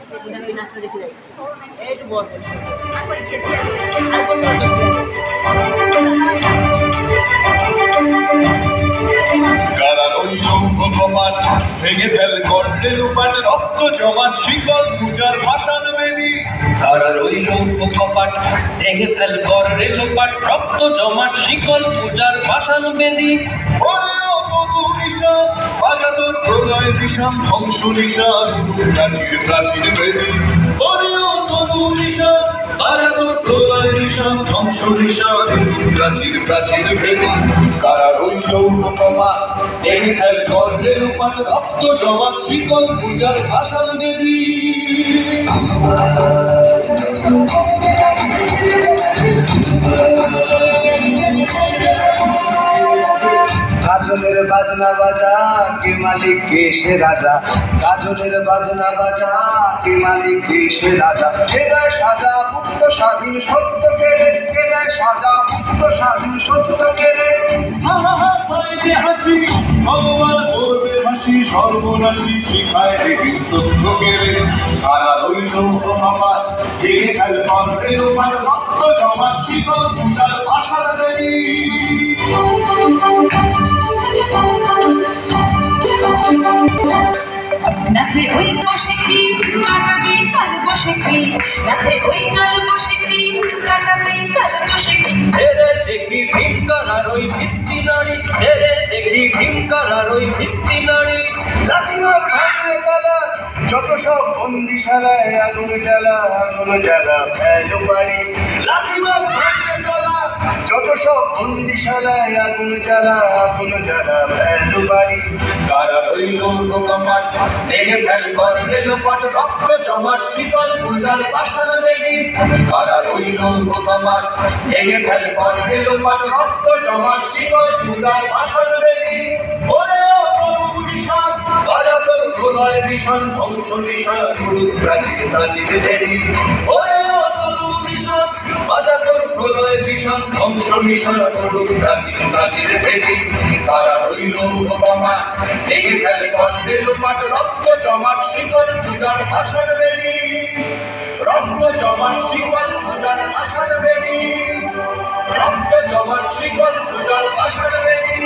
ওই নাচটা দেখে যাই একটু বস কারার ওই লৌহ কপাট ভেঙে ফেল কর্ণে লোপাট রক্ত জমাট শিকল পূজার ভাষান বেদি। কারার ওই লৌহ কপাট ভেঙে ফেল কর্ণে লোপাট রক্ত জমাট শিকল পূজার ভাষান বেদি। বাজা তোর প্রলয় বিষম ধ্বংস নিশা প্রাচীর প্রাচীর বেদি। বাজা তোর প্রলয় বিষম ধ্বংস নিশা প্রাচীর প্রাচীর বেদি। কারার ওই লৌহ কপাট ভেঙে ফেল কর্ণে লোপাট রক্ত জমাট শিকল পূজার ভাষান বেদি। কাজলের বাজনা বাজা কে মালিক কে সে রাজা। কাজলের বাজনা বাজা কে মালিক কে সে রাজা। কেদায় সাজা মুক্ত স্বাধীন সত্য কেড়ে, কেদায় সাজা মুক্ত স্বাধীন সত্য কেড়ে। যে হাসি ভগবান করবে হাসি সর্বনাশী শিখায় দেবীর তথ্য কেড়ে। কারার ওই লৌহ কপাট ভেঙে ফেল কর্ণে লোপাট রক্ত জমাট শিকল পূজার ভাষান বেদি। নাচে ওই বসে কি কাটাবে কাল বসে কি, নাচে ওই কাল বসে কি কাটাবে কাল বসে কি। হেরে দেখি ভীমকারার ওই ভিত্তি নারী, হেরে দেখি ভীমকারার ওই ভিত্তি নারী। লাঠিমার ভাঙে গলা যত সব বন্দিশালায় আগুন জ্বালা, আগুন জ্বালা ফেল পারি। লাঠিমার ভাঙে গলা যত সব বন্দিশালায় আগুন জ্বালা, আগুন জ্বালা ফেল পারি। কারার ওই লৌহ কপাট ভেঙে ফেল কর্ণে লোপাট রক্ত জমাট শিকল পূজার ভাষান বেদি। কারার ওই লৌহ কপাট ভেঙে ফেল কর্ণে লোপাট রক্ত জমাট শিকল পূজার ভাষান বেদি। ওরে নিশান বাজা তোর প্রলয় ভীষণ ধ্বংস নিশান গুরুর প্রাচীর প্রাচীর বেদি। ওরে নিশান বাজা তোর প্রলয় ভীষণ ধ্বংস নিশান গুরুর প্রাচীর প্রাচীর বেদি। কারার ওই লৌহ কপাট ভেঙে ফেল কর্ণে লোপাট রক্ত জমাট শিকল পূজার ভাষান বেদি। রক্ত জমাট শিকল পূজার ভাষান বেদি। রক্ত জমাট শিকল পূজার ভাষান বেদি।